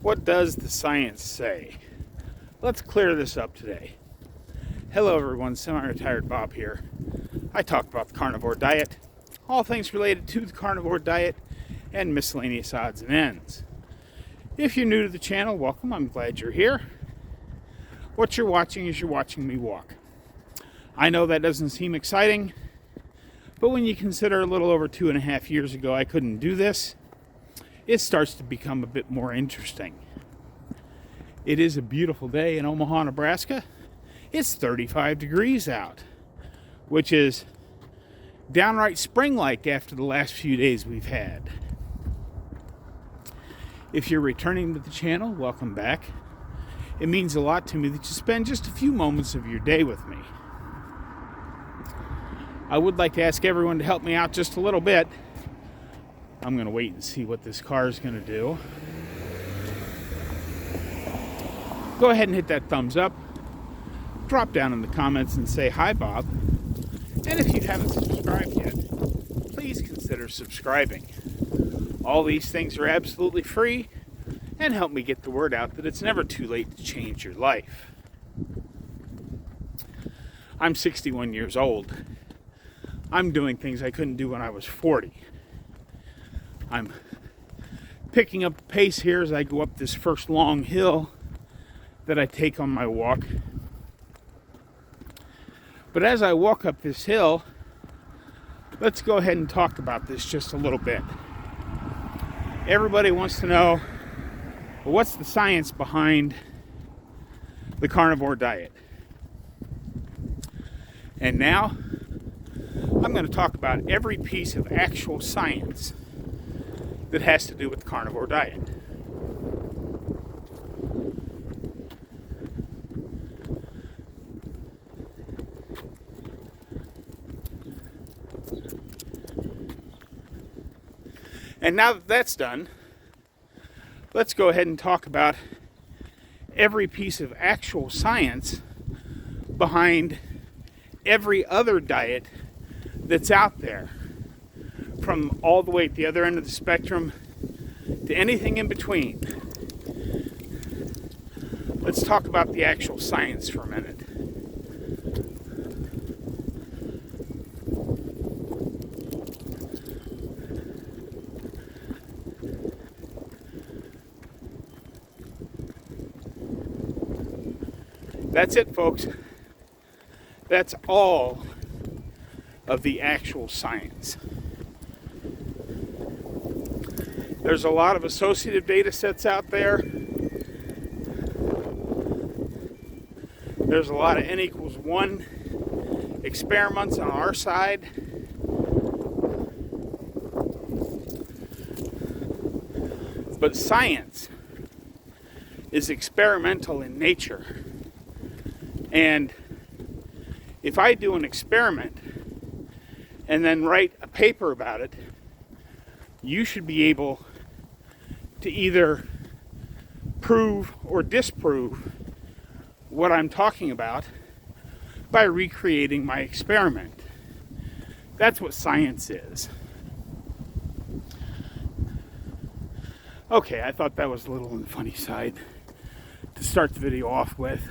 What does the science say? Let's clear this up today. Hello everyone, Semiretiredbob here. I talk about the carnivore diet, all things related to the carnivore diet, and miscellaneous odds and ends. If you're new to the channel, welcome. I'm glad you're here. What you're watching is you're watching me walk. I know that doesn't seem exciting, but when you consider a little over 2.5 years ago I couldn't do this, it starts to become a bit more interesting. It is a beautiful day in Omaha, Nebraska. It's 35 degrees out, which is downright spring-like after the last few days we've had. If you're returning to the channel, welcome back. It means a lot to me that you spend just a few moments of your day with me. I would like to ask everyone to help me out just a little bit. I'm going to wait and see what this car is going to do. Go ahead and hit that thumbs up. Drop down in the comments and say, "Hi, Bob." And if you haven't subscribed yet, please consider subscribing. All these things are absolutely free and help me get the word out that it's never too late to change your life. I'm 61 years old. I'm doing things I couldn't do when I was 40. I'm picking up the pace here as I go up this first long hill that I take on my walk. But as I walk up this hill, let's go ahead and talk about this just a little bit. Everybody wants to know, well, what's the science behind the carnivore diet? And now, I'm going to talk about every piece of actual science that has to do with the carnivore diet. And now that that's done, let's go ahead and talk about every piece of actual science behind every other diet that's out there, from all the way at the other end of the spectrum to anything in between. Let's talk about the actual science for a minute. That's it, folks. That's all of the actual science. There's a lot of associative data sets out there. There's a lot of N=1 experiments on our side. But science is experimental in nature. And if I do an experiment and then write a paper about it, you should be able to either prove or disprove what I'm talking about by recreating my experiment. That's what science is. Okay, I thought that was a little on the funny side to start the video off with.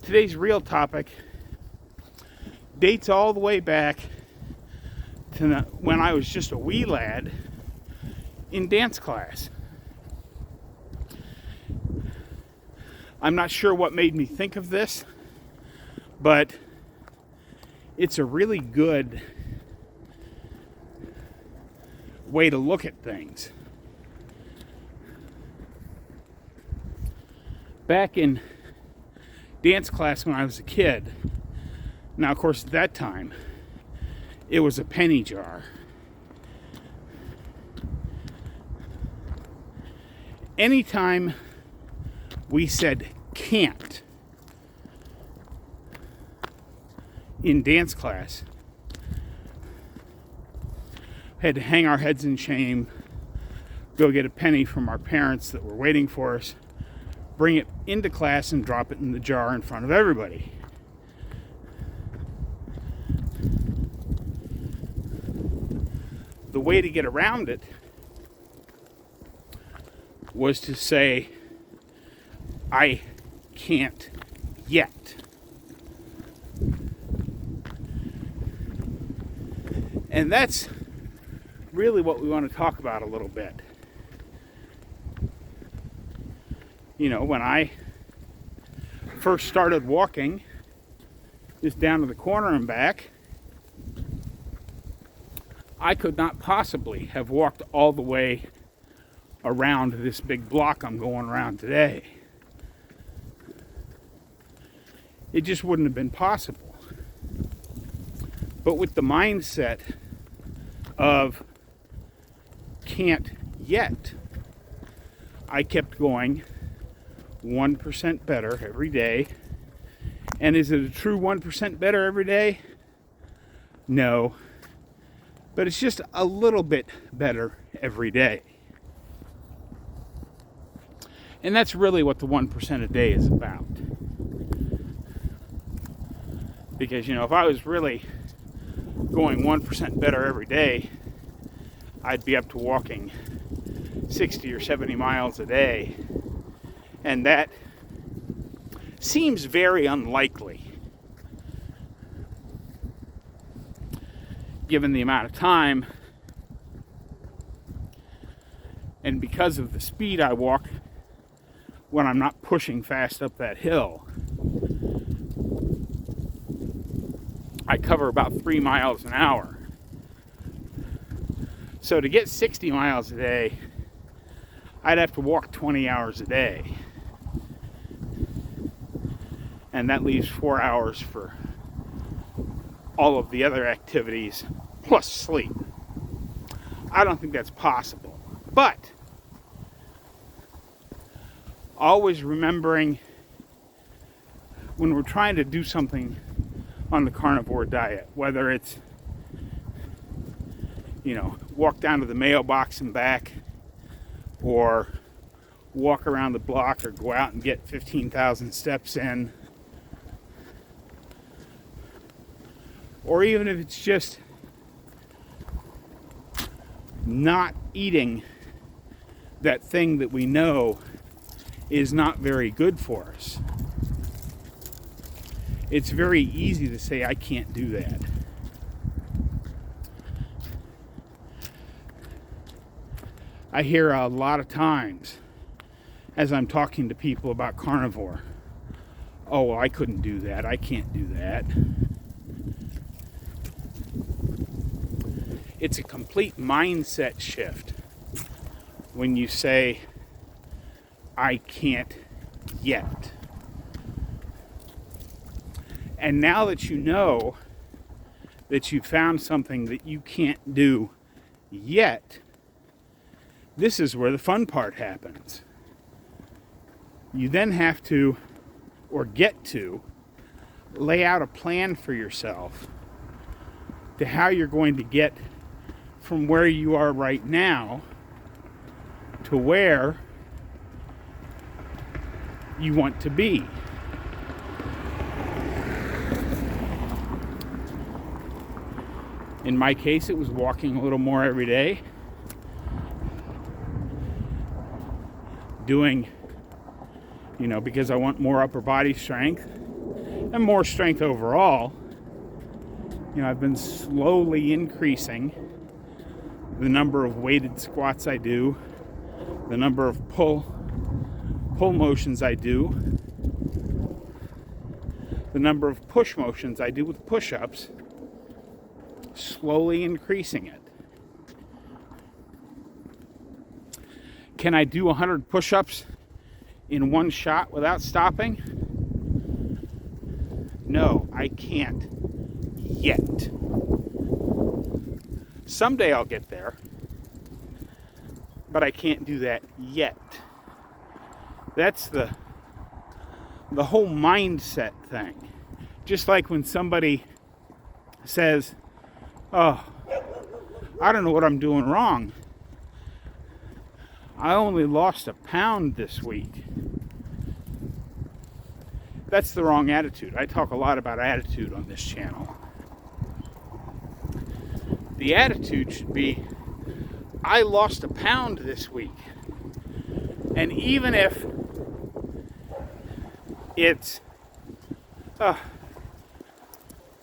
Today's real topic dates all the way back to when I was just a wee lad in dance class. I'm not sure what made me think of this, but it's a really good way to look at things. Back in dance class when I was a kid, now of course at that time it was a penny jar. Anytime we said can't in dance class, we had to hang our heads in shame, go get a penny from our parents that were waiting for us, bring it into class and drop it in the jar in front of everybody. The way to get around it was to say, I can't yet. And that's really what we want to talk about a little bit. You know, when I first started walking just down to the corner and back, I could not possibly have walked all the way around this big block I'm going around today. It just wouldn't have been possible. But with the mindset of can't yet, I kept going 1% better every day. And is it a true 1% better every day? No. But it's just a little bit better every day. And that's really what the 1% a day is about. Because, you know, if I was really going 1% better every day, I'd be up to walking 60 or 70 miles a day. And that seems very unlikely, given the amount of time and because of the speed I walk when I'm not pushing fast up that hill. I cover about 3 miles an hour. So to get 60 miles a day, I'd have to walk 20 hours a day. And that leaves 4 hours for all of the other activities, plus sleep. I don't think that's possible. But always remembering when we're trying to do something on the carnivore diet, whether it's, you know, walk down to the mailbox and back, or walk around the block, or go out and get 15,000 steps in, or even if it's just not eating that thing that we know is not very good for us. It's very easy to say, I can't do that. I hear a lot of times as I'm talking to people about carnivore, oh, well, I couldn't do that. I can't do that. It's a complete mindset shift when you say, I can't yet. And now that you know that you found something that you can't do yet, this is where the fun part happens. You then have to, or get to, lay out a plan for yourself to how you're going to get from where you are right now to where you want to be. In my case, it was walking a little more every day, doing, you know, because I want more upper body strength and more strength overall. You know, I've been slowly increasing the number of weighted squats I do, the number of pull motions I do, the number of push motions I do with push-ups, slowly increasing it. Can I do 100 push-ups in one shot without stopping? No, I can't yet. Someday I'll get there, but I can't do that yet. That's the whole mindset thing. Just like when somebody says, oh, I don't know what I'm doing wrong. I only lost a pound this week. That's the wrong attitude. I talk a lot about attitude on this channel. The attitude should be, I lost a pound this week. And even if it's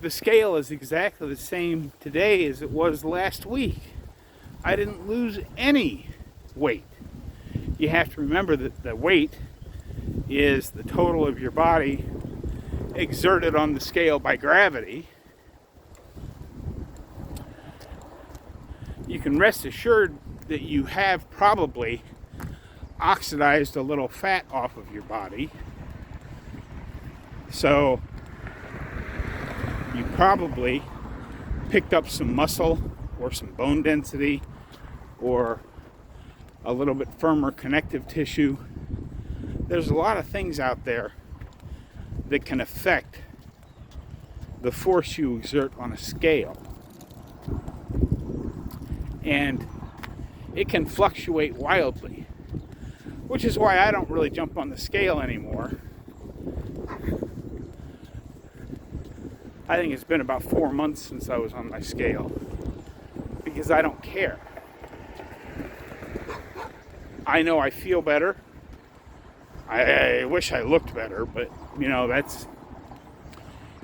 the scale is exactly the same today as it was last week, I didn't lose any weight. You have to remember that the weight is the total of your body exerted on the scale by gravity. You can rest assured that you have probably oxidized a little fat off of your body. So you probably picked up some muscle or some bone density or a little bit firmer connective tissue. There's a lot of things out there that can affect the force you exert on a scale. And it can fluctuate wildly, which is why I don't really jump on the scale anymore. I think it's been about 4 months since I was on my scale, because I don't care. I know I feel better. I wish I looked better, but that's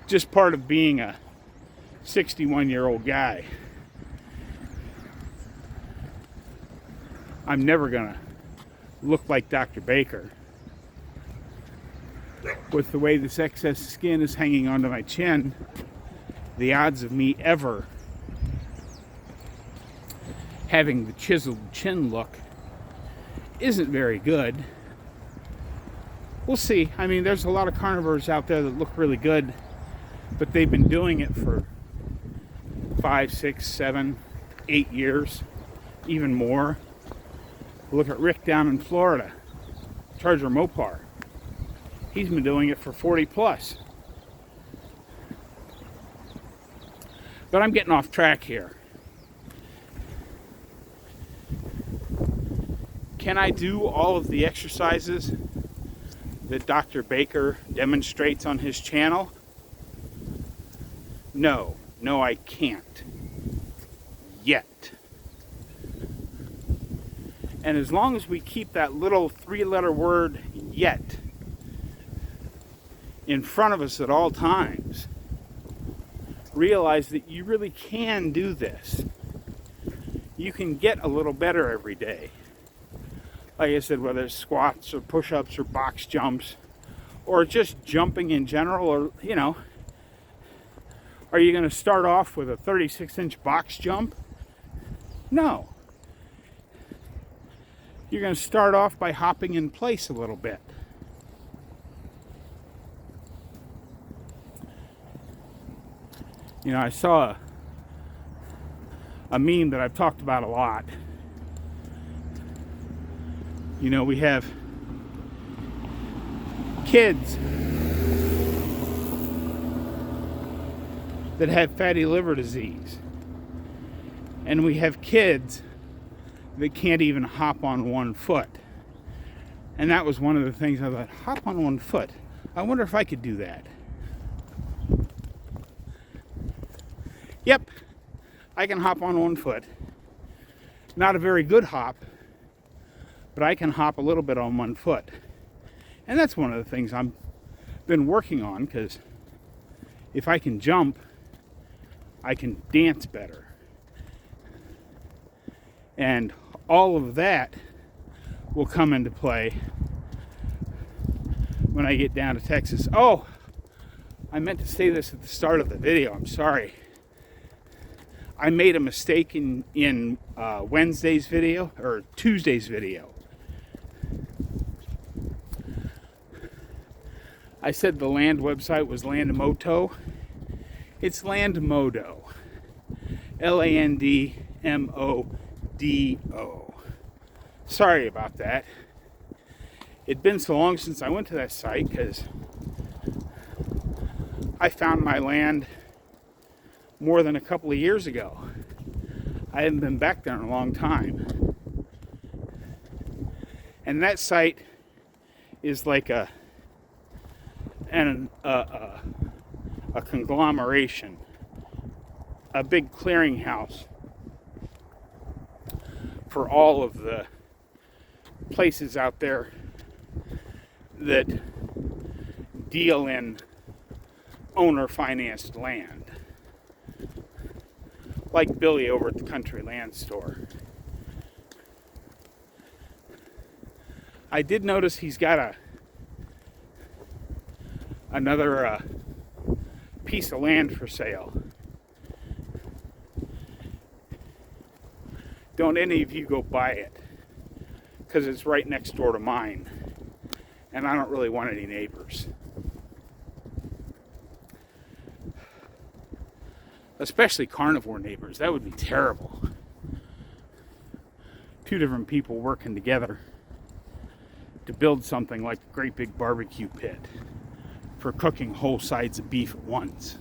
just part of being a 61-year-old guy. I'm never gonna look like Dr. Baker with the way this excess skin is hanging onto my chin. The odds of me ever having the chiseled chin look isn't very good. We'll see. I mean, there's a lot of carnivores out there that look really good, but they've been doing it for 5, 6, 7, 8 years, even more. Look at Rick down in Florida, Charger Mopar. He's been doing it for 40 plus. But I'm getting off track here. Can I do all of the exercises that Dr. Baker demonstrates on his channel? No, I can't. Yet. And as long as we keep that little 3-letter word, yet, in front of us at all times, realize that you really can do this. You can get a little better every day. Like I said, whether it's squats or push-ups or box jumps or just jumping in general, or, are you going to start off with a 36-inch box jump? No. You're going to start off by hopping in place a little bit. I saw a meme that I've talked about a lot. We have kids that have fatty liver disease. And we have kids that can't even hop on one foot. And that was one of the things I thought, hop on one foot. I wonder if I could do that. Yep, I can hop on one foot. Not a very good hop, but I can hop a little bit on one foot. And that's one of the things I've been working on, because if I can jump, I can dance better. And all of that will come into play when I get down to Texas. Oh, I meant to say this at the start of the video. I'm sorry. I made a mistake in Wednesday's video, or Tuesday's video. I said the land website was Landmodo. It's Landmodo. Landmodo. Sorry about that. It'd been so long since I went to that site, because I found my land more than a couple of years ago. I hadn't been back there in a long time. And that site is like a conglomeration, a big clearinghouse for all of the places out there that deal in owner-financed land, like Billy over at the Country Land Store. I did notice he's got another piece of land for sale. Don't any of you go buy it, because it's right next door to mine, and I don't really want any neighbors. Especially carnivore neighbors. That would be terrible. Two different people working together to build something like a great big barbecue pit for cooking whole sides of beef at once.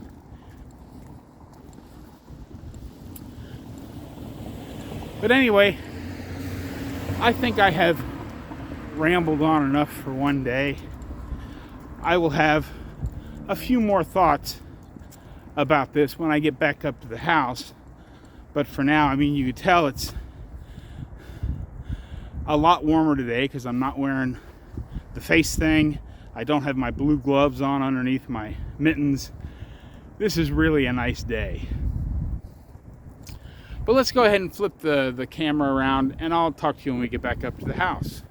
But anyway, I think I have rambled on enough for one day. I will have a few more thoughts about this when I get back up to the house. But for now, I mean, you can tell it's a lot warmer today because I'm not wearing the face thing. I don't have my blue gloves on underneath my mittens. This is really a nice day. But let's go ahead and flip the camera around, and I'll talk to you when we get back up to the house.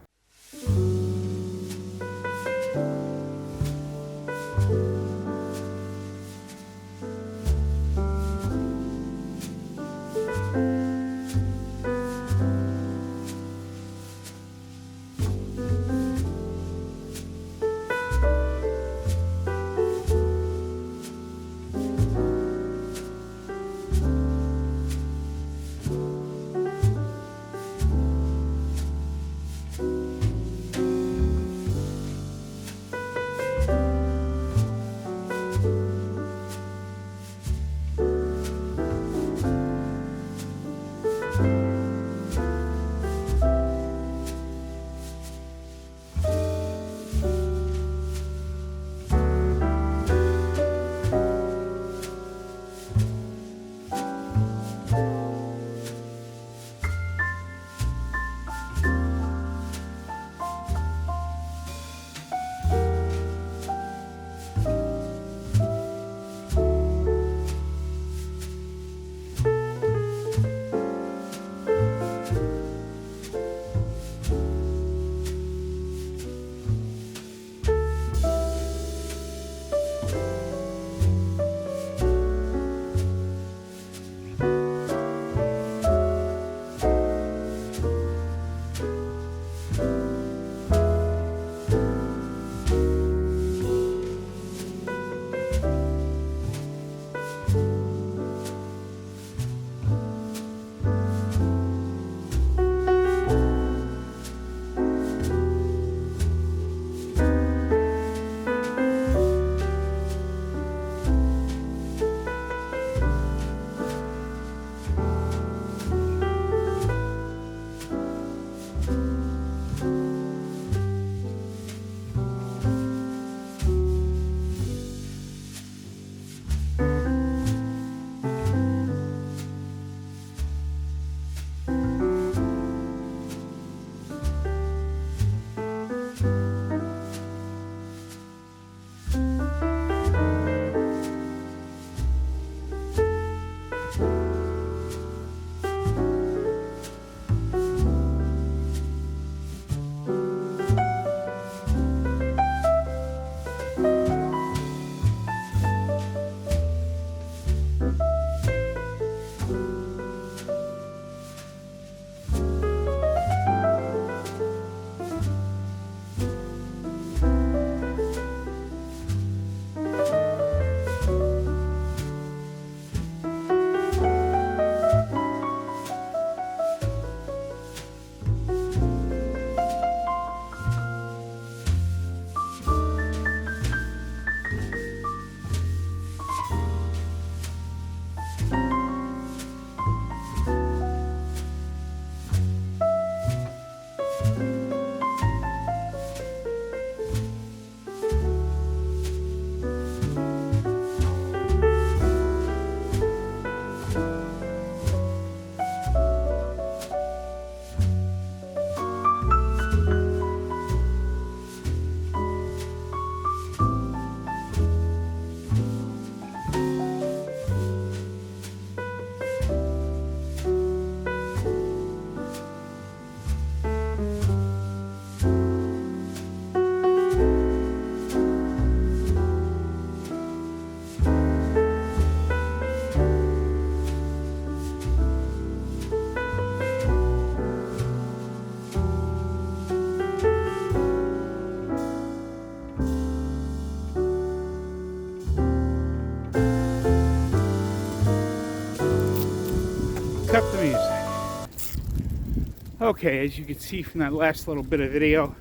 Okay, as you can see from that last little bit of video,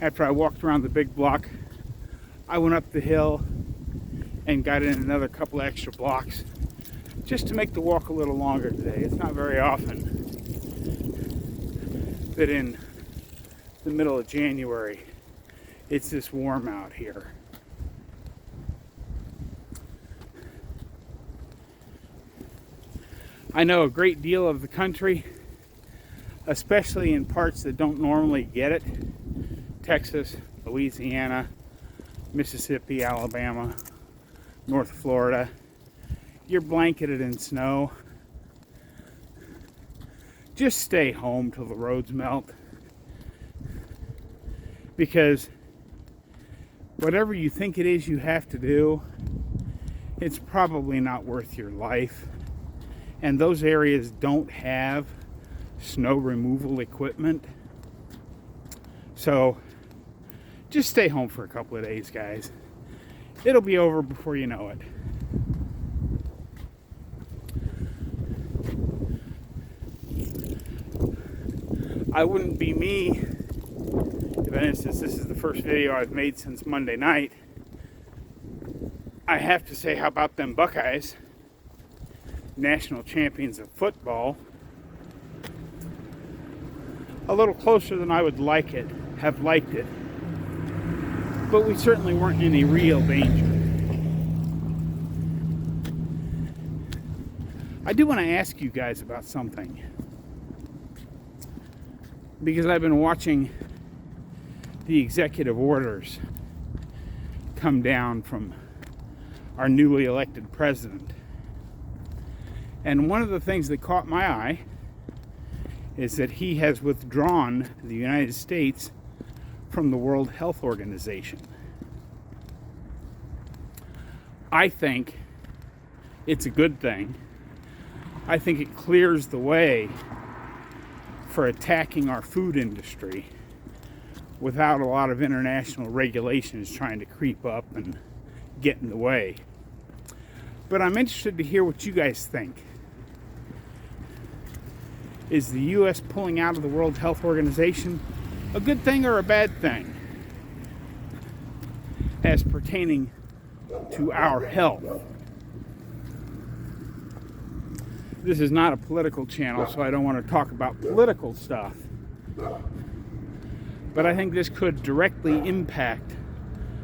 after I walked around the big block, I went up the hill and got in another couple of extra blocks just to make the walk a little longer today. It's not very often that in the middle of January it's this warm out here. I know a great deal of the country, especially in parts that don't normally get it. Texas, Louisiana, Mississippi, Alabama, North Florida. You're blanketed in snow. Just stay home till the roads melt. Because whatever you think it is you have to do, it's probably not worth your life. And those areas don't have snow removal equipment. So just stay home for a couple of days, guys. It'll be over before you know it. I wouldn't be me if, for instance, this is the first video I've made since Monday night. I have to say, how about them Buckeyes? National champions of football. A little closer than I would have liked it. But we certainly weren't in any real danger. I do want to ask you guys about something. Because I've been watching the executive orders come down from our newly elected president. And one of the things that caught my eye is that he has withdrawn the United States from the World Health Organization. I think it's a good thing. I think it clears the way for attacking our food industry without a lot of international regulations trying to creep up and get in the way. But I'm interested to hear what you guys think. Is the U.S. pulling out of the World Health Organization a good thing or a bad thing as pertaining to our health? This is not a political channel, so I don't want to talk about political stuff. But I think this could directly impact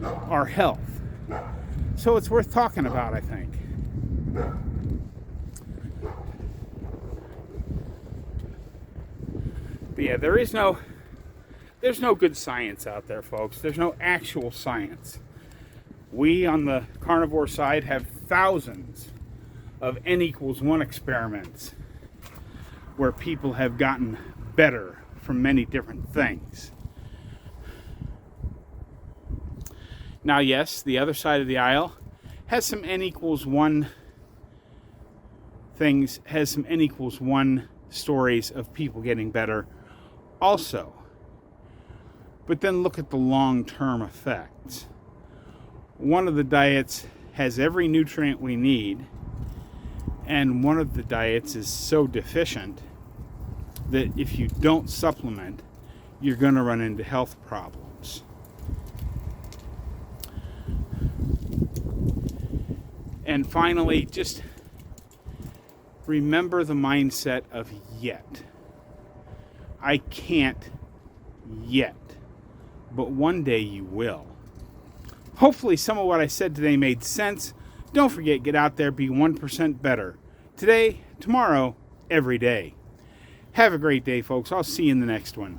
our health. So it's worth talking about, I think. But yeah, there's no good science out there, folks. There's no actual science. We on the carnivore side have thousands of N=1 experiments where people have gotten better from many different things. Now, yes, the other side of the aisle has some N=1 things, has some N=1 stories of people getting better also. But then look at the long-term effects. One of the diets has every nutrient we need, and one of the diets is so deficient that if you don't supplement, you're going to run into health problems. And finally, just remember the mindset of yet. I can't yet, but one day you will. Hopefully some of what I said today made sense. Don't forget, get out there, be 1% better. Today, tomorrow, every day. Have a great day, folks. I'll see you in the next one.